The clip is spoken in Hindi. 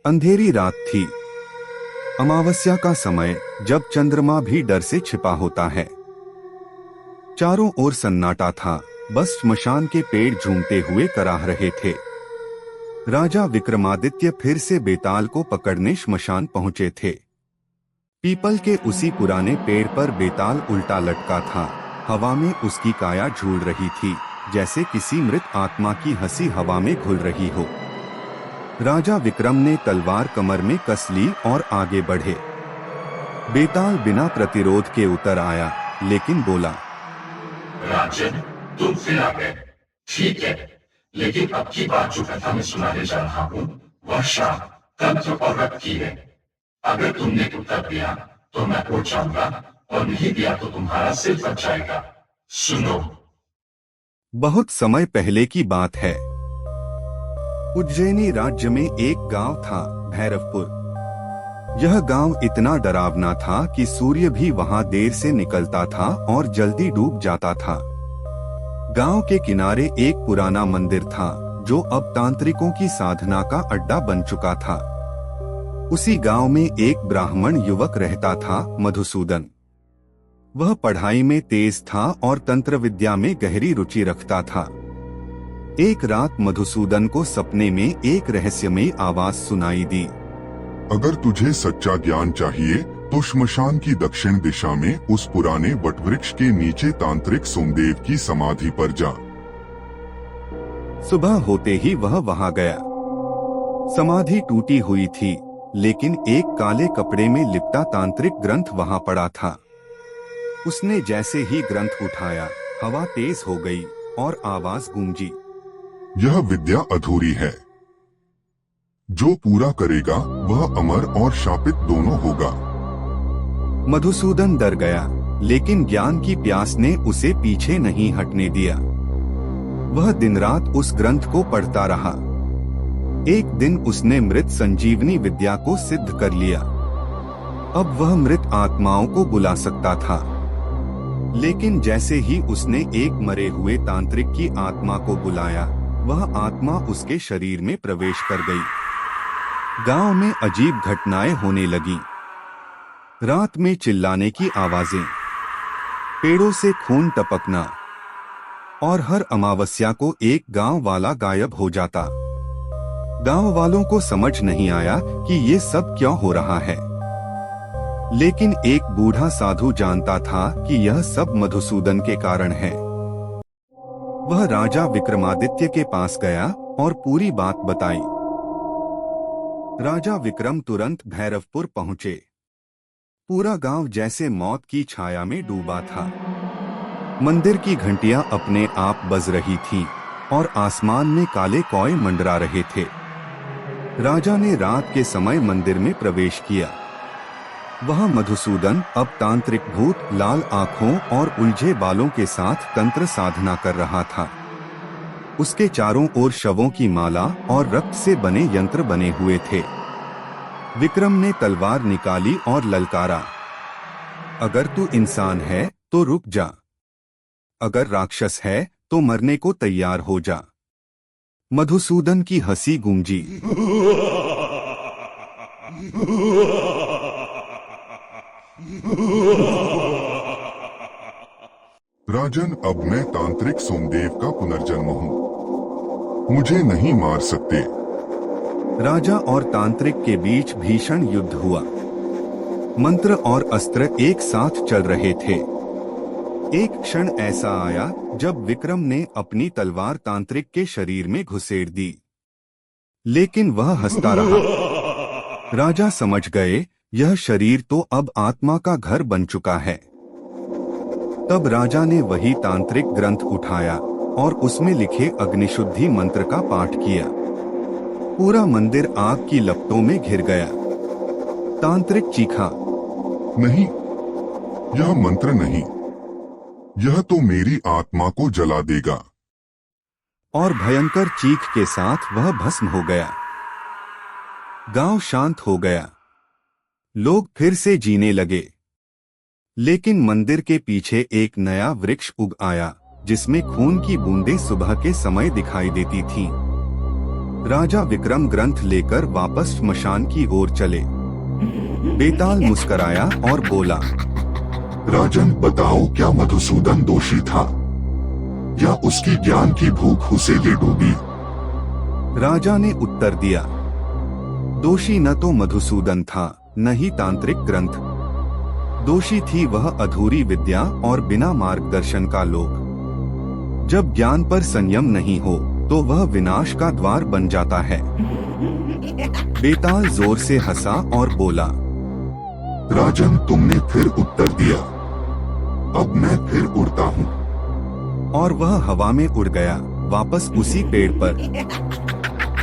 अंधेरी रात थी। अमावस्या का समय, जब चंद्रमा भी डर से छिपा होता है। चारों ओर सन्नाटा था, बस श्मशान के पेड़ झूमते हुए कराह रहे थे। राजा विक्रमादित्य फिर से बेताल को पकड़ने श्मशान पहुंचे थे। पीपल के उसी पुराने पेड़ पर बेताल उल्टा लटका था। हवा में उसकी काया झूल रही थी, जैसे किसी मृत आत्मा की हंसी हवा में घुल रही हो। राजा विक्रम ने तलवार कमर में कस ली और आगे बढ़े। बेताल बिना प्रतिरोध के उतर आया, लेकिन बोला, राजन, तुम फिर आ गए। ठीक है, लेकिन अब की बात जो कथा में सुनाने जा रहा हूँ, वह शाप, तंत्र और रक्त की है। अगर तुमने उत्तर दिया तो मैं उड़ जाऊंगा, और नहीं दिया तो तुम्हारा सिर फट जाएगा। सुनो। बहुत समय पहले की बात है। उज्जैनी राज्य में एक गांव था, भैरवपुर। यह गांव इतना डरावना था कि सूर्य भी वहां देर से निकलता था और जल्दी डूब जाता था। गांव के किनारे एक पुराना मंदिर था, जो अब तांत्रिकों की साधना का अड्डा बन चुका था। उसी गांव में एक ब्राह्मण युवक रहता था, मधुसूदन। वह पढ़ाई में तेज था और तंत्र विद्या में गहरी रुचि रखता था। एक रात मधुसूदन को सपने में एक रहस्यमयी आवाज सुनाई दी। अगर तुझे सच्चा ज्ञान चाहिए तो श्मशान की दक्षिण दिशा में उस पुराने वटवृक्ष के नीचे तांत्रिक सोमदेव की समाधि पर जा। सुबह होते ही वह वहां गया। समाधि टूटी हुई थी, लेकिन एक काले कपड़े में लिपटा तांत्रिक ग्रंथ वहां पड़ा था। उसने जैसे ही ग्रंथ उठाया, हवा तेज हो गई और आवाज गूंजी, यह विद्या अधूरी है। जो पूरा करेगा वह अमर और शापित दोनों होगा। मधुसूदन डर गया, लेकिन ज्ञान की प्यास ने उसे पीछे नहीं हटने दिया। वह दिन रात उस ग्रंथ को पढ़ता रहा। एक दिन उसने मृत संजीवनी विद्या को सिद्ध कर लिया। अब वह मृत आत्माओं को बुला सकता था। लेकिन जैसे ही उसने एक मरे हुए तांत्रिक की आत्मा को बुलाया, वह आत्मा उसके शरीर में प्रवेश कर गई। गांव में अजीब घटनाएं होने लगी। रात में चिल्लाने की आवाजें, पेड़ों से खून टपकना, और हर अमावस्या को एक गांव वाला गायब हो जाता। गांव वालों को समझ नहीं आया कि ये सब क्यों हो रहा है। लेकिन एक बूढ़ा साधु जानता था कि यह सब मधुसूदन के कारण है। वह राजा विक्रमादित्य के पास गया और पूरी बात बताई। राजा विक्रम तुरंत भैरवपुर पहुंचे। पूरा गांव जैसे मौत की छाया में डूबा था। मंदिर की घंटियां अपने आप बज रही थीं और आसमान में काले कौए मंडरा रहे थे। राजा ने रात के समय मंदिर में प्रवेश किया। वहां मधुसूदन, अब तांत्रिक भूत, लाल आंखों और उलझे बालों के साथ तंत्र साधना कर रहा था। उसके चारों ओर शवों की माला और रक्त से बने यंत्र बने हुए थे। विक्रम ने तलवार निकाली और ललकारा, अगर तू इंसान है तो रुक जा, अगर राक्षस है तो मरने को तैयार हो जा। मधुसूदन की हंसी गूंजी। राजन, अब मैं तांत्रिक सोमदेव का पुनर्जन्म हूँ। मुझे नहीं मार सकते। राजा और तांत्रिक के बीच भीषण युद्ध हुआ। मंत्र और अस्त्र एक साथ चल रहे थे। एक क्षण ऐसा आया जब विक्रम ने अपनी तलवार तांत्रिक के शरीर में घुसेड़ दी, लेकिन वह हंसता रहा। राजा समझ गए, यह शरीर तो अब आत्मा का घर बन चुका है। तब राजा ने वही तांत्रिक ग्रंथ उठाया और उसमें लिखे अग्निशुद्धि मंत्र का पाठ किया। पूरा मंदिर आग की लपटों में घिर गया। तांत्रिक चीखा, नहीं, यह मंत्र नहीं, यह तो मेरी आत्मा को जला देगा। और भयंकर चीख के साथ वह भस्म हो गया। गांव शांत हो गया। लोग फिर से जीने लगे। लेकिन मंदिर के पीछे एक नया वृक्ष उग आया, जिसमें खून की बूंदें सुबह के समय दिखाई देती थीं। राजा विक्रम ग्रंथ लेकर वापस श्मशान की ओर चले। बेताल मुस्कराया और बोला, राजन, बताओ क्या मधुसूदन दोषी था या उसकी ज्ञान की भूख उसे ले डूबी? राजा ने उत्तर दिया, दोषी न तो मधुसूदन था न ही तांत्रिक ग्रंथ। दोषी थी वह अधूरी विद्या और बिना मार्गदर्शन का लोभ। जब ज्ञान पर संयम नहीं हो तो वह विनाश का द्वार बन जाता है। बेताल जोर से हंसा और बोला, राजन, तुमने फिर उत्तर दिया। अब मैं फिर उड़ता हूँ। और वह हवा में उड़ गया, वापस उसी पेड़ पर।